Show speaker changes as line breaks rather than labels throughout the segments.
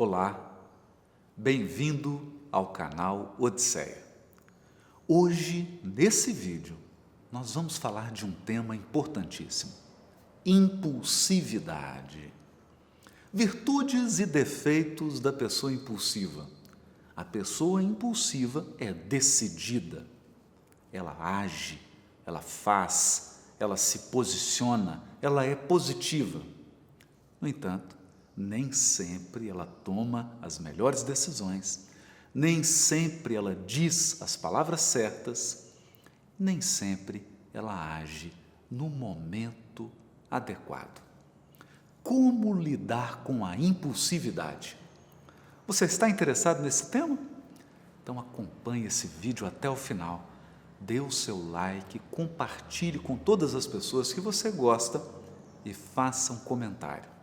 Olá, bem-vindo ao canal Odisseia. Hoje, nesse vídeo, nós vamos falar de um tema importantíssimo: impulsividade. Virtudes e defeitos da pessoa impulsiva. A pessoa impulsiva é decidida, ela age, ela faz, ela se posiciona, ela é positiva. No entanto, nem sempre ela toma as melhores decisões, nem sempre ela diz as palavras certas, nem sempre ela age no momento adequado. Como lidar com a impulsividade? Você está interessado nesse tema? Então acompanhe esse vídeo até o final, dê o seu like, compartilhe com todas as pessoas que você gosta e faça um comentário.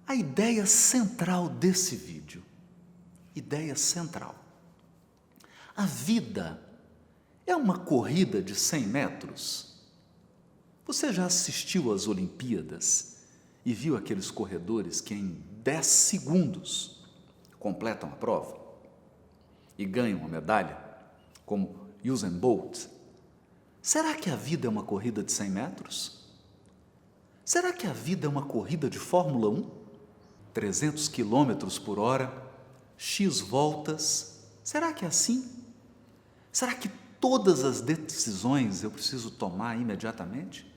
A ideia central desse vídeo, ideia central. A vida é uma corrida de 100 metros? Você já assistiu às Olimpíadas e viu aqueles corredores que em 10 segundos completam a prova e ganham uma medalha, como Usain Bolt? Será que a vida é uma corrida de 100 metros? Será que a vida é uma corrida de Fórmula 1? 300 quilômetros por hora, X voltas? Será que é assim? Será que todas as decisões eu preciso tomar imediatamente?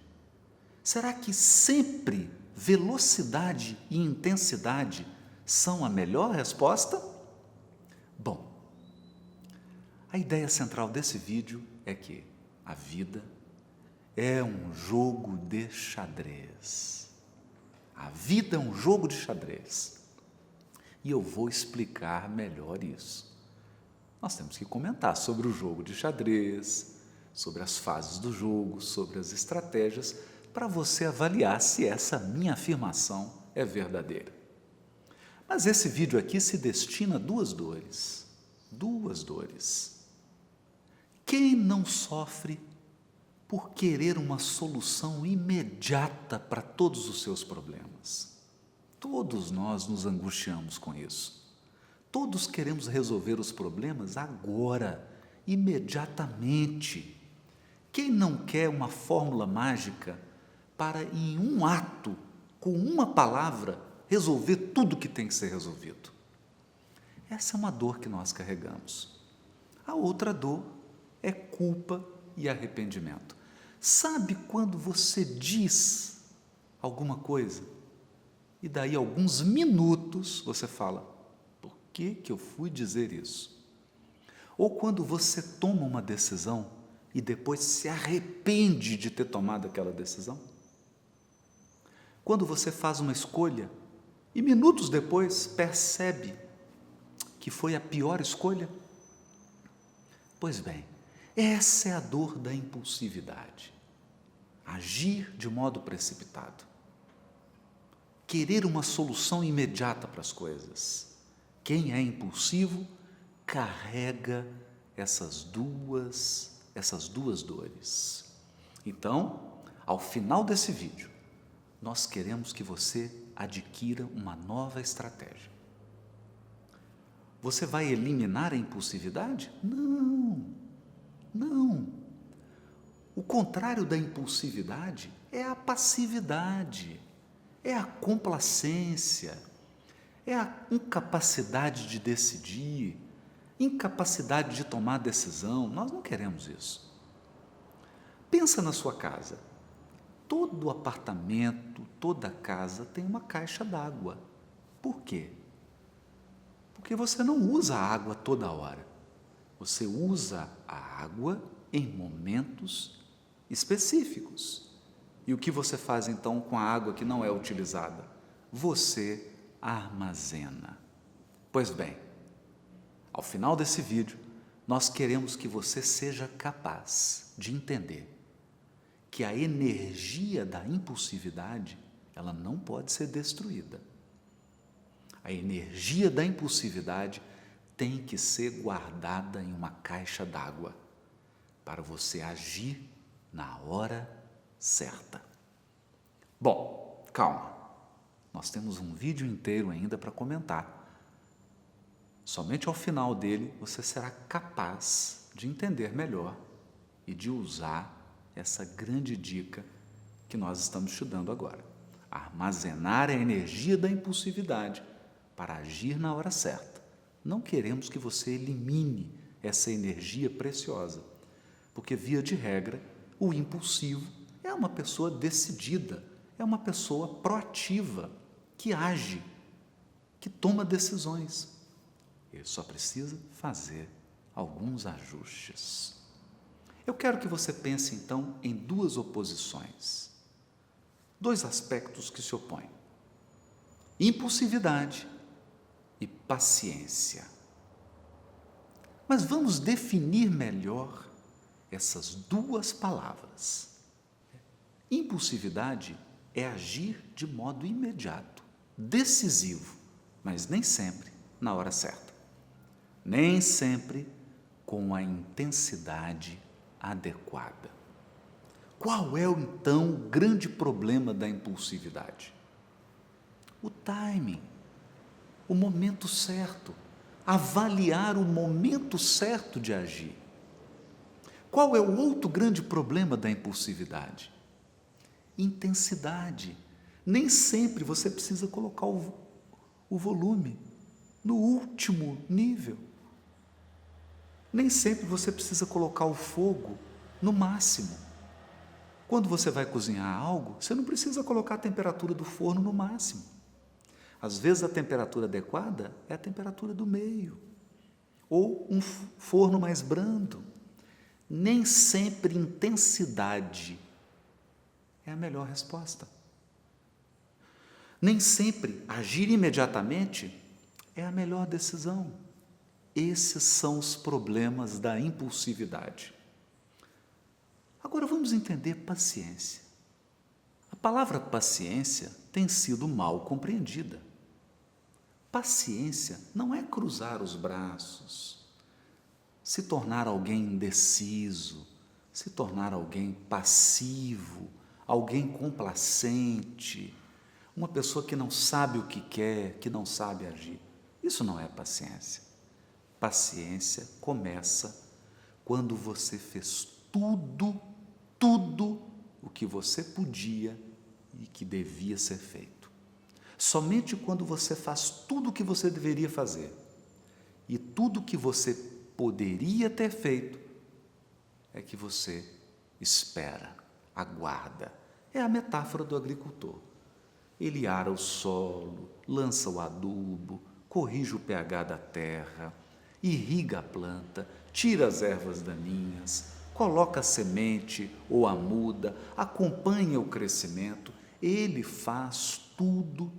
Será que sempre velocidade e intensidade são a melhor resposta? Bom, a ideia central desse vídeo é que a vida é um jogo de xadrez. A vida é um jogo de xadrez. E eu vou explicar melhor isso. Nós temos que comentar sobre o jogo de xadrez, sobre as fases do jogo, sobre as estratégias, para você avaliar se essa minha afirmação é verdadeira. Mas esse vídeo aqui se destina a duas dores. Duas dores. Quem não sofre por querer uma solução imediata para todos os seus problemas? Todos nós nos angustiamos com isso. Todos queremos resolver os problemas agora, imediatamente. Quem não quer uma fórmula mágica para, em um ato, com uma palavra, resolver tudo que tem que ser resolvido? Essa é uma dor que nós carregamos. A outra dor é culpa e arrependimento. Sabe quando você diz alguma coisa e daí alguns minutos você fala: por que eu fui dizer isso? Ou quando você toma uma decisão e depois se arrepende de ter tomado aquela decisão? Quando você faz uma escolha e minutos depois percebe que foi a pior escolha? Pois bem, essa é a dor da impulsividade. Agir de modo precipitado. Querer uma solução imediata para as coisas. Quem é impulsivo carrega essas duas dores. Então, ao final desse vídeo, nós queremos que você adquira uma nova estratégia. Você vai eliminar a impulsividade? Não. O contrário da impulsividade é a passividade, é a complacência, é a incapacidade de decidir, incapacidade de tomar decisão. Nós não queremos isso. Pensa na sua casa. Todo apartamento, toda casa tem uma caixa d'água. Por quê? Porque você não usa a água toda hora. Você usa a água em momentos específicos. E o que você faz então com a água que não é utilizada? Você armazena. Pois bem, ao final desse vídeo, nós queremos que você seja capaz de entender que a energia da impulsividade, ela não pode ser destruída. A energia da impulsividade tem que ser guardada em uma caixa d'água para você agir na hora certa. Bom, calma. Nós temos um vídeo inteiro ainda para comentar. Somente ao final dele você será capaz de entender melhor e de usar essa grande dica que nós estamos estudando agora. Armazenar a energia da impulsividade para agir na hora certa. Não queremos que você elimine essa energia preciosa, porque, via de regra, o impulsivo é uma pessoa decidida, é uma pessoa proativa, que age, que toma decisões. Ele só precisa fazer alguns ajustes. Eu quero que você pense, então, em duas oposições, dois aspectos que se opõem: impulsividade e paciência. Mas vamos definir melhor essas duas palavras. Impulsividade é agir de modo imediato, decisivo, mas nem sempre na hora certa. Nem sempre com a intensidade adequada. Qual é, então, o grande problema da impulsividade? O timing, o momento certo, avaliar o momento certo de agir. Qual é o outro grande problema da impulsividade? Intensidade. Nem sempre você precisa colocar o volume no último nível. Nem sempre você precisa colocar o fogo no máximo. Quando você vai cozinhar algo, você não precisa colocar a temperatura do forno no máximo. Às vezes a temperatura adequada é a temperatura do meio, ou um forno mais brando. Nem sempre intensidade é a melhor resposta. Nem sempre agir imediatamente é a melhor decisão. Esses são os problemas da impulsividade. Agora vamos entender paciência. A palavra paciência tem sido mal compreendida. Paciência não é cruzar os braços, se tornar alguém indeciso, se tornar alguém passivo, alguém complacente, uma pessoa que não sabe o que quer, que não sabe agir. Isso não é paciência. Paciência começa quando você fez tudo o que você podia e que devia ser feito. Somente quando você faz tudo o que você deveria fazer e tudo o que você poderia ter feito, é que você espera, aguarda. É a metáfora do agricultor. Ele ara o solo, lança o adubo, corrige o pH da terra, irriga a planta, tira as ervas daninhas, coloca a semente ou a muda, acompanha o crescimento. Ele faz tudo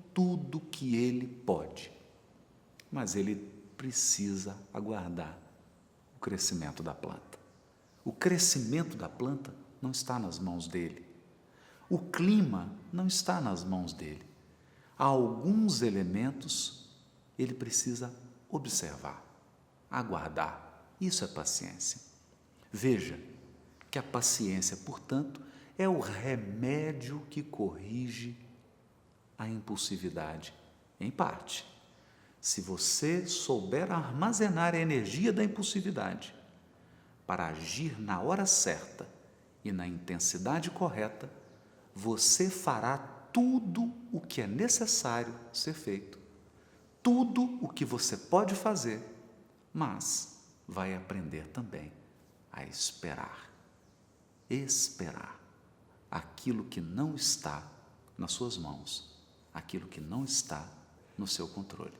que ele pode, mas ele precisa aguardar o crescimento da planta. O crescimento da planta não está nas mãos dele. O clima não está nas mãos dele. Há alguns elementos ele precisa observar, aguardar. Isso é paciência. Veja que a paciência, portanto, é o remédio que corrige a impulsividade, em parte. Se você souber armazenar a energia da impulsividade para agir na hora certa e na intensidade correta, você fará tudo o que é necessário ser feito, tudo o que você pode fazer, mas vai aprender também a esperar. Esperar aquilo que não está nas suas mãos, aquilo que não está no seu controle.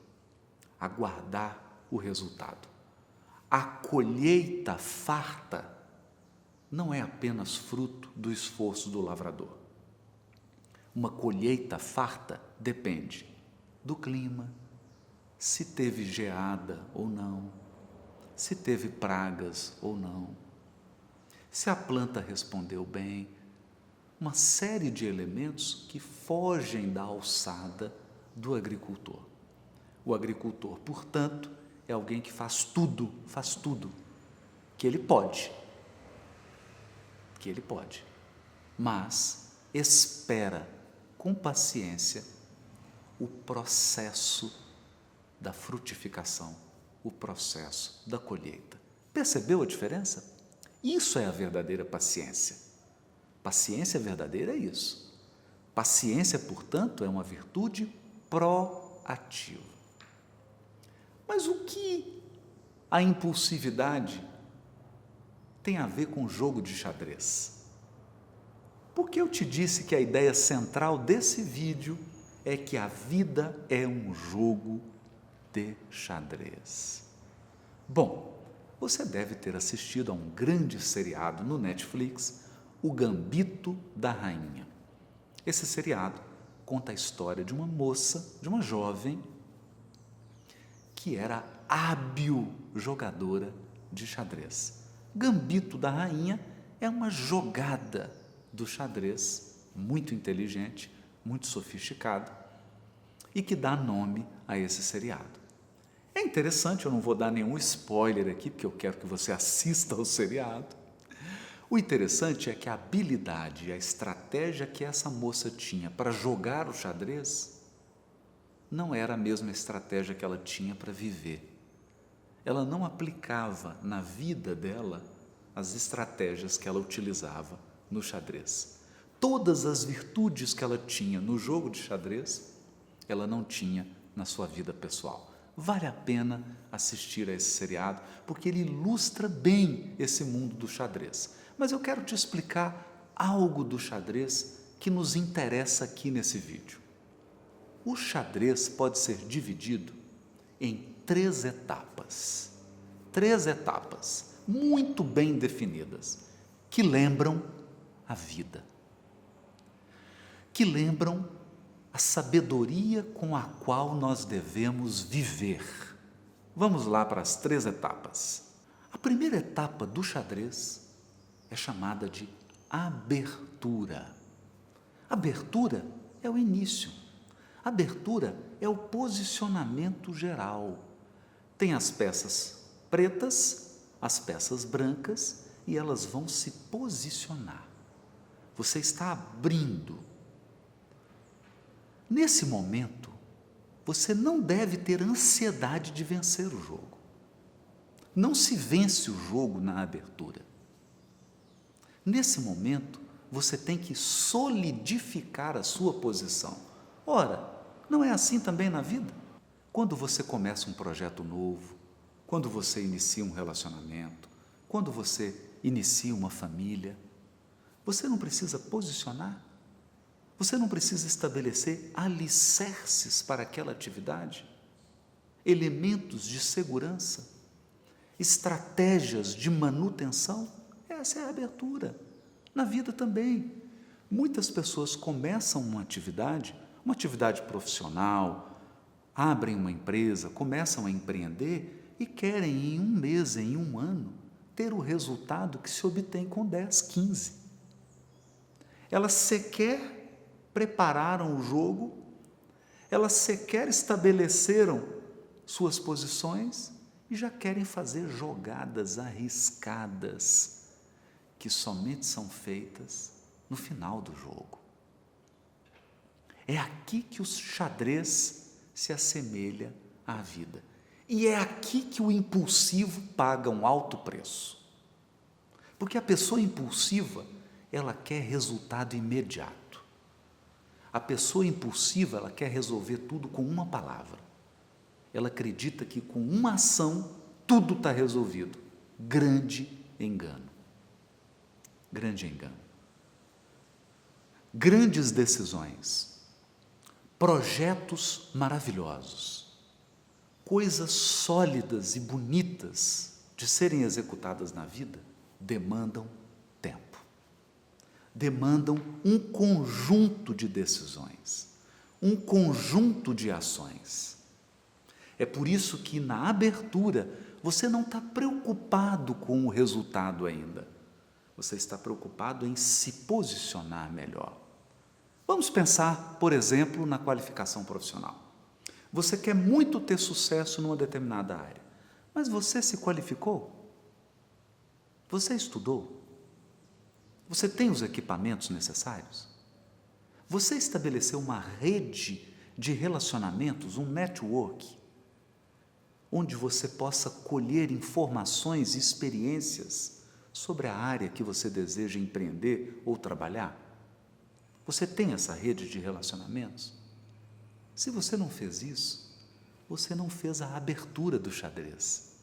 Aguardar o resultado. A colheita farta não é apenas fruto do esforço do lavrador. Uma colheita farta depende do clima, se teve geada ou não, se teve pragas ou não, se a planta respondeu bem, uma série de elementos que fogem da alçada do agricultor. O agricultor, portanto, é alguém que faz tudo que ele pode, mas espera com paciência o processo da frutificação, o processo da colheita. Percebeu a diferença? Isso é a verdadeira paciência. Paciência verdadeira é isso. Paciência, portanto, é uma virtude proativa. Mas o que a impulsividade tem a ver com o jogo de xadrez? Porque eu te disse que a ideia central desse vídeo é que a vida é um jogo de xadrez. Bom, você deve ter assistido a um grande seriado no Netflix, O Gambito da Rainha. Esse seriado conta a história de uma moça, de uma jovem, que era hábil jogadora de xadrez. Gambito da Rainha é uma jogada do xadrez muito inteligente, muito sofisticada e que dá nome a esse seriado. É interessante, eu não vou dar nenhum spoiler aqui, porque eu quero que você assista ao seriado. O interessante é que a habilidade, a estratégia que essa moça tinha para jogar o xadrez não era a mesma estratégia que ela tinha para viver. Ela não aplicava na vida dela as estratégias que ela utilizava no xadrez. Todas as virtudes que ela tinha no jogo de xadrez, ela não tinha na sua vida pessoal. Vale a pena assistir a esse seriado, porque ele ilustra bem esse mundo do xadrez. Mas eu quero te explicar algo do xadrez que nos interessa aqui nesse vídeo. O xadrez pode ser dividido em 3 etapas. 3 etapas muito bem definidas, que lembram a vida, que lembram a sabedoria com a qual nós devemos viver. Vamos lá para as 3 etapas. A primeira etapa do xadrez é chamada de abertura. Abertura é o início. Abertura é o posicionamento geral. Tem as peças pretas, as peças brancas, e elas vão se posicionar. Você está abrindo. Nesse momento, você não deve ter ansiedade de vencer o jogo. Não se vence o jogo na abertura. Nesse momento, você tem que solidificar a sua posição. Ora, não é assim também na vida? Quando você começa um projeto novo, quando você inicia um relacionamento, quando você inicia uma família, você não precisa posicionar? Você não precisa estabelecer alicerces para aquela atividade? Elementos de segurança? Estratégias de manutenção? Essa é a abertura. Na vida também. Muitas pessoas começam uma atividade profissional, abrem uma empresa, começam a empreender e querem em 1 mês, em 1 ano, ter o resultado que se obtém com 10, 15. Elas sequer prepararam o jogo, elas sequer estabeleceram suas posições e já querem fazer jogadas arriscadas que somente são feitas no final do jogo. É aqui que o xadrez se assemelha à vida. E é aqui que o impulsivo paga um alto preço. Porque a pessoa impulsiva, ela quer resultado imediato. A pessoa impulsiva, ela quer resolver tudo com uma palavra. Ela acredita que com uma ação tudo está resolvido. Grande engano. Grande engano. Grandes decisões, projetos maravilhosos, coisas sólidas e bonitas de serem executadas na vida, demandam tempo. Demandam um conjunto de decisões, um conjunto de ações. É por isso que na abertura você não está preocupado com o resultado ainda. Você está preocupado em se posicionar melhor. Vamos pensar, por exemplo, na qualificação profissional. Você quer muito ter sucesso numa determinada área, mas você se qualificou? Você estudou? Você tem os equipamentos necessários? Você estabeleceu uma rede de relacionamentos, um network, onde você possa colher informações e experiências sobre a área que você deseja empreender ou trabalhar? Você tem essa rede de relacionamentos? Se você não fez isso, você não fez a abertura do xadrez.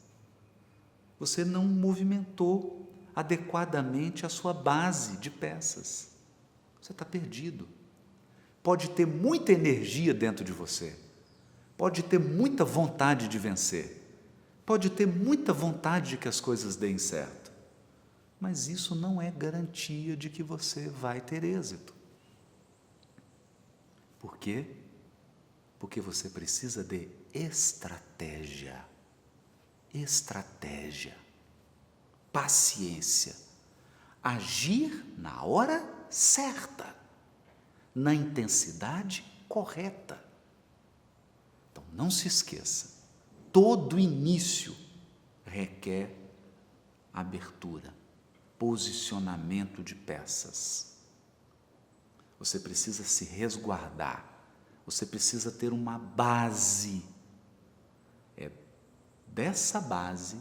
Você não movimentou adequadamente a sua base de peças. Você está perdido. Pode ter muita energia dentro de você, pode ter muita vontade de vencer, pode ter muita vontade de que as coisas deem certo, mas isso não é garantia de que você vai ter êxito. Por quê? Porque você precisa de estratégia, paciência, agir na hora certa, na intensidade correta. Então, não se esqueça, todo início requer abertura, posicionamento de peças. Você precisa se resguardar, você precisa ter uma base. É dessa base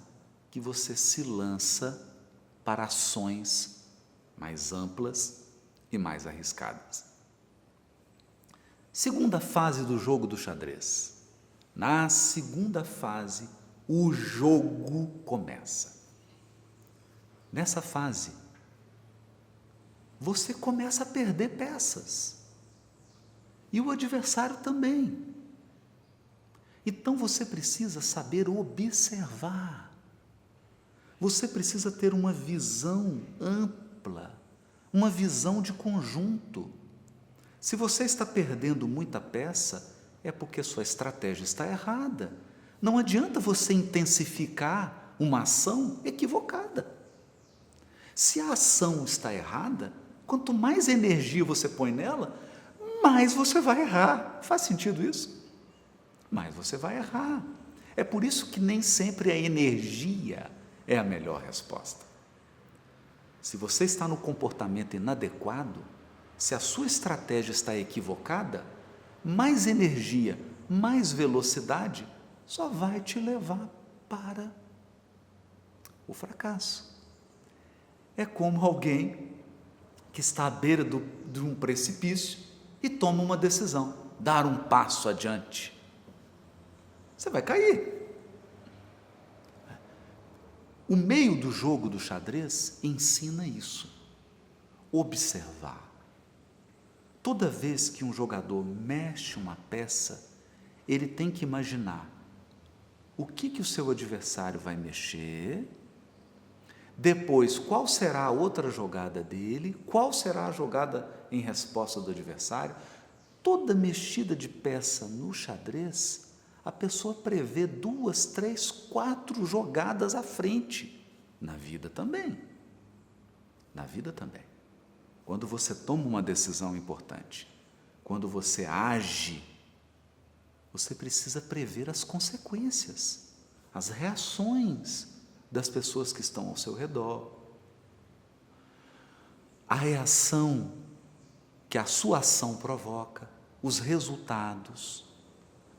que você se lança para ações mais amplas e mais arriscadas. Segunda fase do jogo do xadrez. Na segunda fase, o jogo começa. Nessa fase, você começa a perder peças. E o adversário também. Então você precisa saber observar. Você precisa ter uma visão ampla, uma visão de conjunto. Se você está perdendo muita peça, é porque sua estratégia está errada. Não adianta você intensificar uma ação equivocada. Se a ação está errada, quanto mais energia você põe nela, mais você vai errar. Faz sentido isso? Mais você vai errar. É por isso que nem sempre a energia é a melhor resposta. Se você está no comportamento inadequado, se a sua estratégia está equivocada, mais energia, mais velocidade só vai te levar para o fracasso. É como alguém que está à beira de um precipício e toma uma decisão, dar um passo adiante. Você vai cair. O meio do jogo do xadrez ensina isso. Observar. Toda vez que um jogador mexe uma peça, ele tem que imaginar o que o seu adversário vai mexer, depois qual será a outra jogada dele, qual será a jogada em resposta do adversário. Toda mexida de peça no xadrez, a pessoa prevê 2, 3, 4 jogadas à frente. Na vida também. Na vida também. Quando você toma uma decisão importante, quando você age, você precisa prever as consequências, as reações das pessoas que estão ao seu redor. A reação que a sua ação provoca, os resultados.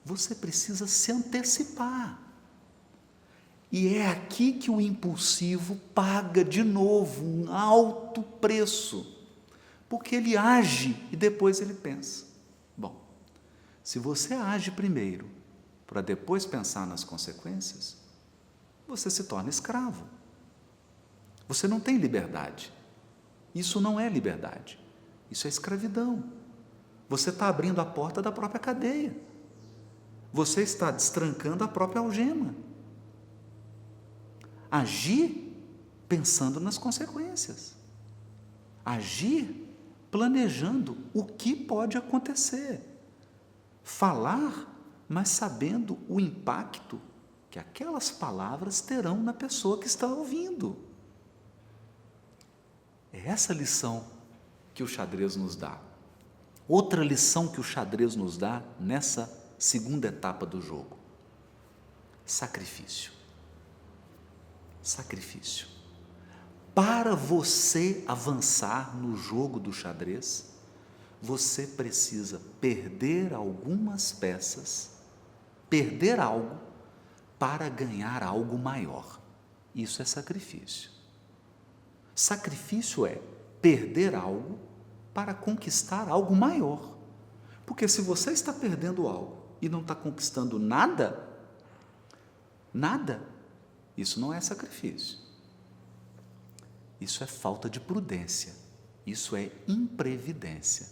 Você precisa se antecipar. E é aqui que o impulsivo paga de novo um alto preço, porque ele age e depois ele pensa. Bom, se você age primeiro para depois pensar nas consequências, você se torna escravo. Você não tem liberdade. Isso não é liberdade. Isso é escravidão. Você está abrindo a porta da própria cadeia. Você está destrancando a própria algema. Agir pensando nas consequências. Agir planejando o que pode acontecer. Falar, mas sabendo o impacto que aquelas palavras terão na pessoa que está ouvindo. É essa lição que o xadrez nos dá. Outra lição que o xadrez nos dá nessa segunda etapa do jogo: sacrifício. Sacrifício. Para você avançar no jogo do xadrez, você precisa perder algumas peças, perder algo para ganhar algo maior. Isso é sacrifício. Sacrifício é perder algo para conquistar algo maior. Porque se você está perdendo algo e não está conquistando nada, isso não é sacrifício. Isso é falta de prudência. Isso é imprevidência.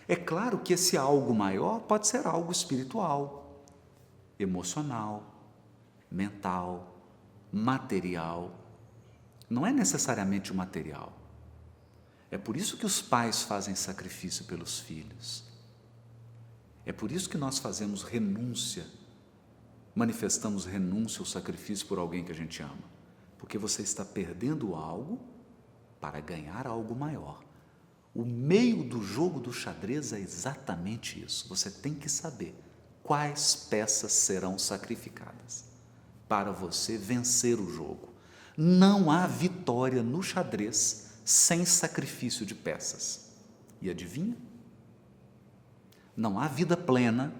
É claro que esse algo maior pode ser algo espiritual, emocional, mental, material. Não é necessariamente o material. É por isso que os pais fazem sacrifício pelos filhos. É por isso que nós fazemos renúncia, manifestamos renúncia ou sacrifício por alguém que a gente ama. Porque você está perdendo algo para ganhar algo maior. O meio do jogo do xadrez é exatamente isso. Você tem que saber quais peças serão sacrificadas para você vencer o jogo. Não há vitória no xadrez sem sacrifício de peças. E adivinha? Não há vida plena,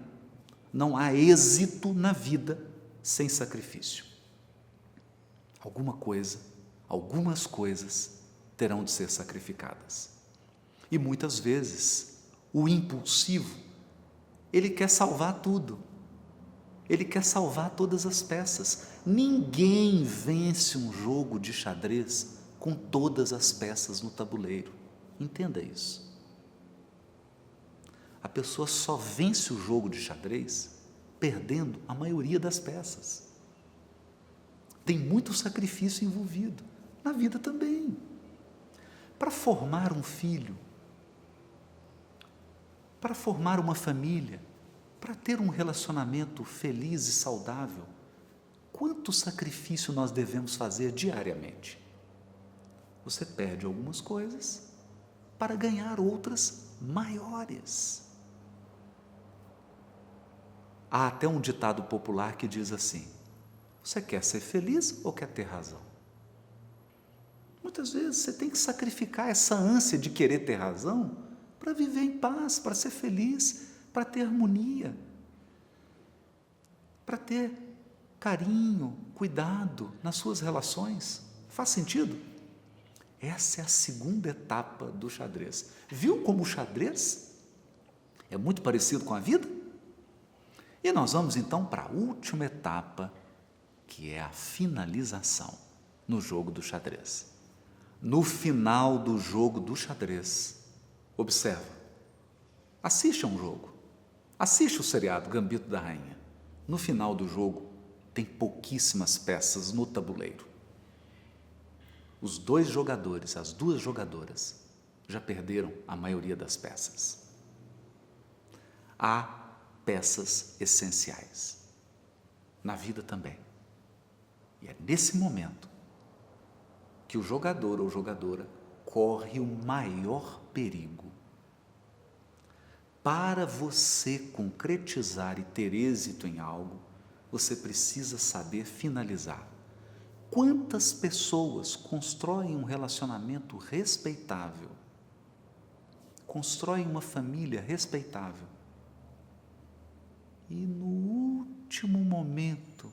não há êxito na vida sem sacrifício. Algumas coisas terão de ser sacrificadas. E muitas vezes, o impulsivo, ele quer salvar tudo. Ele quer salvar todas as peças. Ninguém vence um jogo de xadrez com todas as peças no tabuleiro. Entenda isso. A pessoa só vence o jogo de xadrez perdendo a maioria das peças. Tem muito sacrifício envolvido. Na vida também. Para formar um filho, para formar uma família, para ter um relacionamento feliz e saudável, quanto sacrifício nós devemos fazer diariamente? Você perde algumas coisas para ganhar outras maiores. Há até um ditado popular que diz assim: você quer ser feliz ou quer ter razão? Muitas vezes você tem que sacrificar essa ânsia de querer ter razão para viver em paz, para ser feliz, para ter harmonia, para ter carinho, cuidado nas suas relações. Faz sentido? Essa é a segunda etapa do xadrez. Viu como o xadrez é muito parecido com a vida? E nós vamos então para a última etapa, que é a finalização no jogo do xadrez. No final do jogo do xadrez, observa, assiste a um jogo, assiste o seriado Gambito da Rainha. No final do jogo, tem pouquíssimas peças no tabuleiro. Os dois jogadores, as duas jogadoras, já perderam a maioria das peças. Há peças essenciais. Na vida também. E é nesse momento que o jogador ou jogadora corre o maior perigo. Para você concretizar e ter êxito em algo, você precisa saber finalizar. Quantas pessoas constroem um relacionamento respeitável, constroem uma família respeitável e no último momento,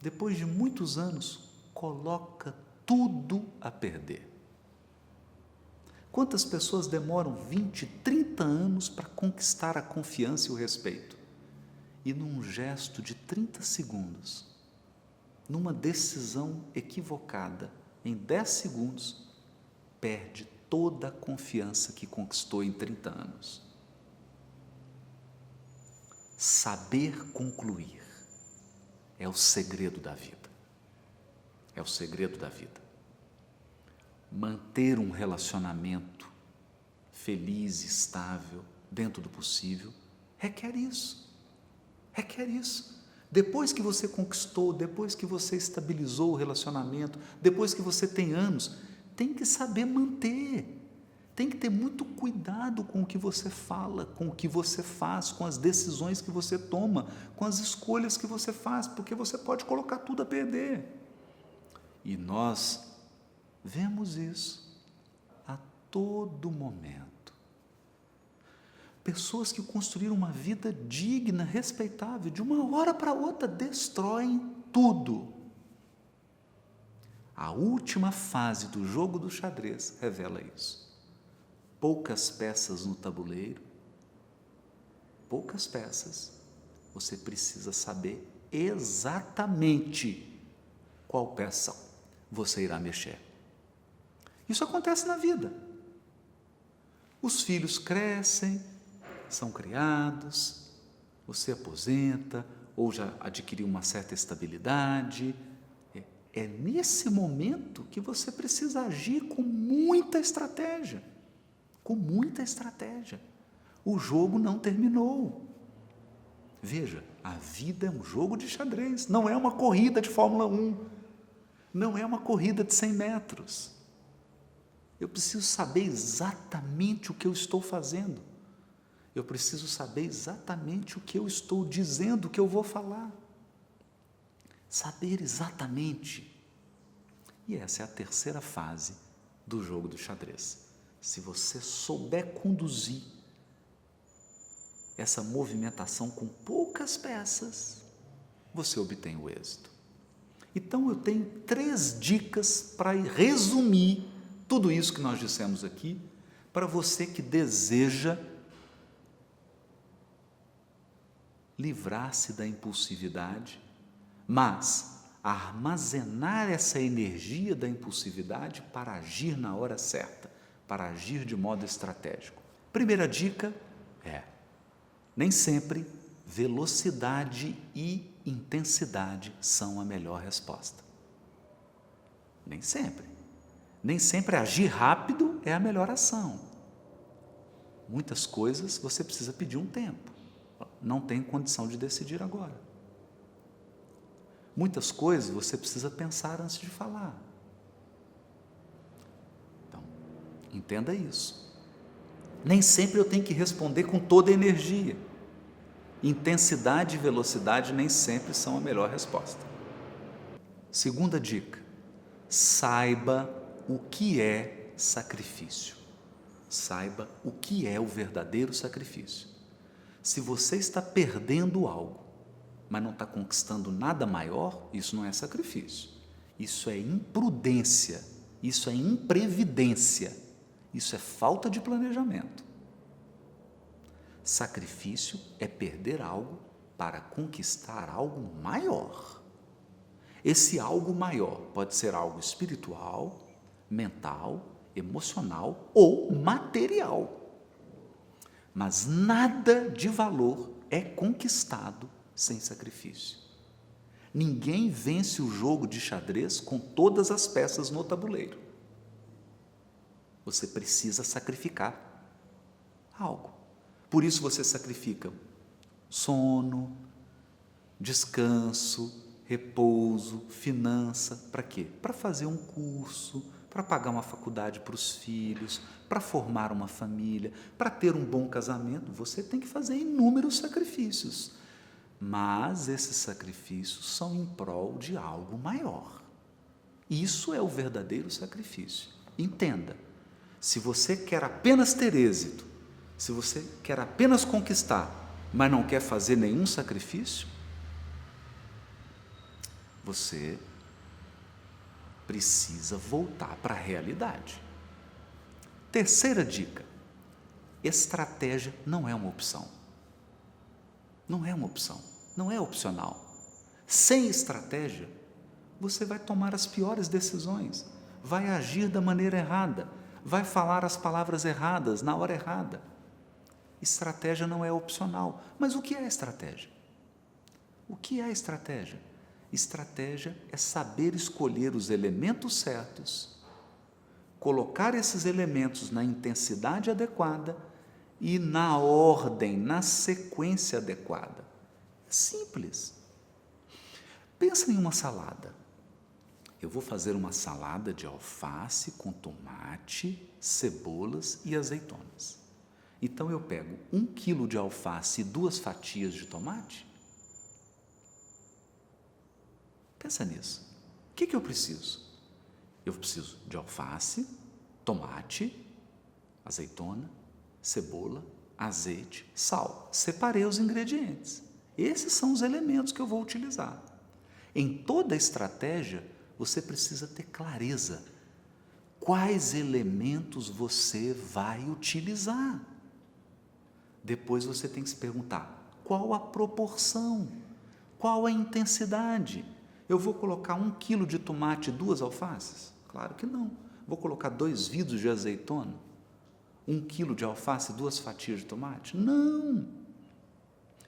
depois de muitos anos, coloca tudo a perder? Quantas pessoas demoram 20, 30 anos para conquistar a confiança e o respeito? E num gesto de 30 segundos, numa decisão equivocada, em 10 segundos, perde toda a confiança que conquistou em 30 anos. Saber concluir é o segredo da vida. É o segredo da vida. Manter um relacionamento feliz e estável, dentro do possível, requer isso. Requer isso. Depois que você conquistou, depois que você estabilizou o relacionamento, depois que você tem anos, tem que saber manter. Tem que ter muito cuidado com o que você fala, com o que você faz, com as decisões que você toma, com as escolhas que você faz, porque você pode colocar tudo a perder. E nós vemos isso a todo momento. Pessoas que construíram uma vida digna, respeitável, de uma hora para outra destroem tudo. A última fase do jogo do xadrez revela isso. Poucas peças no tabuleiro, poucas peças. Você precisa saber exatamente qual peça você irá mexer. Isso acontece na vida. Os filhos crescem, são criados, você aposenta ou já adquiriu uma certa estabilidade. É nesse momento que você precisa agir com muita estratégia. Com muita estratégia. O jogo não terminou. Veja, a vida é um jogo de xadrez, não é uma corrida de Fórmula 1, não é uma corrida de 100 metros. Eu preciso saber exatamente o que eu estou fazendo. Eu preciso saber exatamente o que eu estou dizendo, o que eu vou falar. Saber exatamente. E essa é a terceira fase do jogo do xadrez. Se você souber conduzir essa movimentação com poucas peças, você obtém o êxito. Então eu tenho 3 dicas para resumir tudo isso que nós dissemos aqui, para você que deseja livrar-se da impulsividade, mas armazenar essa energia da impulsividade para agir na hora certa, para agir de modo estratégico. Primeira dica é: nem sempre velocidade e intensidade são a melhor resposta. Nem sempre. Nem sempre agir rápido é a melhor ação. Muitas coisas você precisa pedir um tempo. Não tem condição de decidir agora. Muitas coisas você precisa pensar antes de falar. Então, entenda isso. Nem sempre eu tenho que responder com toda a energia. Intensidade e velocidade nem sempre são a melhor resposta. Segunda dica: saiba o que é sacrifício. Saiba o que é o verdadeiro sacrifício. Se você está perdendo algo, mas não está conquistando nada maior, isso não é sacrifício. Isso é imprudência, isso é imprevidência, isso é falta de planejamento. Sacrifício é perder algo para conquistar algo maior. Esse algo maior pode ser algo espiritual, mental, emocional ou material. Mas nada de valor é conquistado sem sacrifício. Ninguém vence o jogo de xadrez com todas as peças no tabuleiro. Você precisa sacrificar algo. Por isso você sacrifica sono, descanso, repouso, finança. Para quê? Para fazer um curso, para pagar uma faculdade para os filhos, para formar uma família, para ter um bom casamento. Você tem que fazer inúmeros sacrifícios. Mas esses sacrifícios são em prol de algo maior. Isso é o verdadeiro sacrifício. Entenda, se você quer apenas ter êxito, se você quer apenas conquistar, mas não quer fazer nenhum sacrifício, você precisa voltar para a realidade. Terceira dica: estratégia não é uma opção. Não é uma opção, não é opcional. Sem estratégia, você vai tomar as piores decisões, vai agir da maneira errada, vai falar as palavras erradas na hora errada. Estratégia não é opcional. Mas o que é estratégia? O que é estratégia? Estratégia é saber escolher os elementos certos, colocar esses elementos na intensidade adequada e na ordem, na sequência adequada. É simples. Pensa em uma salada. Eu vou fazer uma salada de alface com tomate, cebolas e azeitonas. Então eu pego 1 quilo de alface e 2 fatias de tomate. Pensa nisso. O que eu preciso? Eu preciso de alface, tomate, azeitona, cebola, azeite, sal. Separei os ingredientes. Esses são os elementos que eu vou utilizar. Em toda estratégia, você precisa ter clareza. Quais elementos você vai utilizar? Depois você tem que se perguntar, qual a proporção? Qual a intensidade? Eu vou colocar 1 quilo de tomate e 2 alfaces? Claro que não. Vou colocar 2 vidros de azeitona? 1 quilo de alface e 2 fatias de tomate? Não!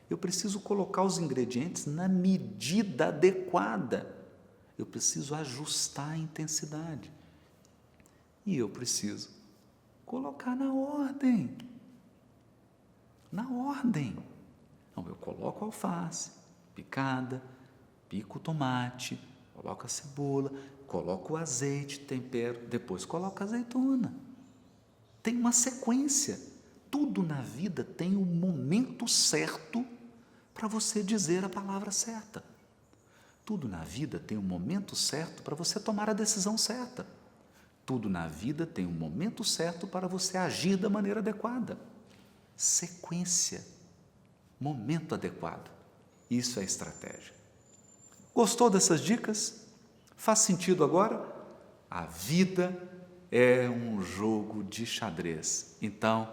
Eu preciso colocar os ingredientes na medida adequada. Eu preciso ajustar a intensidade. E eu preciso colocar na ordem. Na ordem. Então, eu coloco a alface picada, pico o tomate, coloco a cebola, coloco o azeite, tempero, depois coloco a azeitona. Tem uma sequência. Tudo na vida tem um momento certo para você dizer a palavra certa. Tudo na vida tem um momento certo para você tomar a decisão certa. Tudo na vida tem um momento certo para você agir da maneira adequada. Sequência, momento adequado. Isso é estratégia. Gostou dessas dicas? Faz sentido agora? A vida é um jogo de xadrez. Então,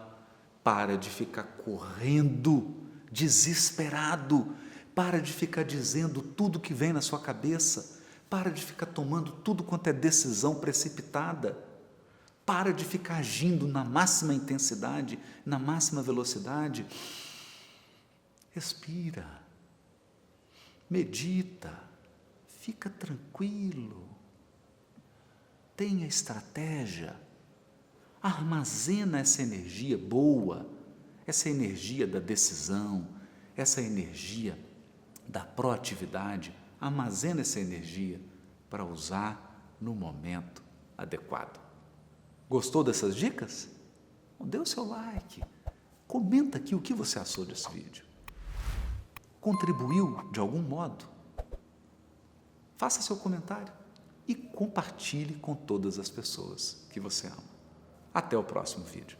para de ficar correndo, desesperado, para de ficar dizendo tudo que vem na sua cabeça, para de ficar tomando tudo quanto é decisão precipitada, para de ficar agindo na máxima intensidade, na máxima velocidade. Respira, medita, fica tranquilo, tenha estratégia, armazena essa energia boa, essa energia da decisão, essa energia da proatividade, armazena essa energia para usar no momento adequado. Gostou dessas dicas? Dê o seu like, comenta aqui o que você achou desse vídeo. Contribuiu de algum modo? Faça seu comentário e compartilhe com todas as pessoas que você ama. Até o próximo vídeo.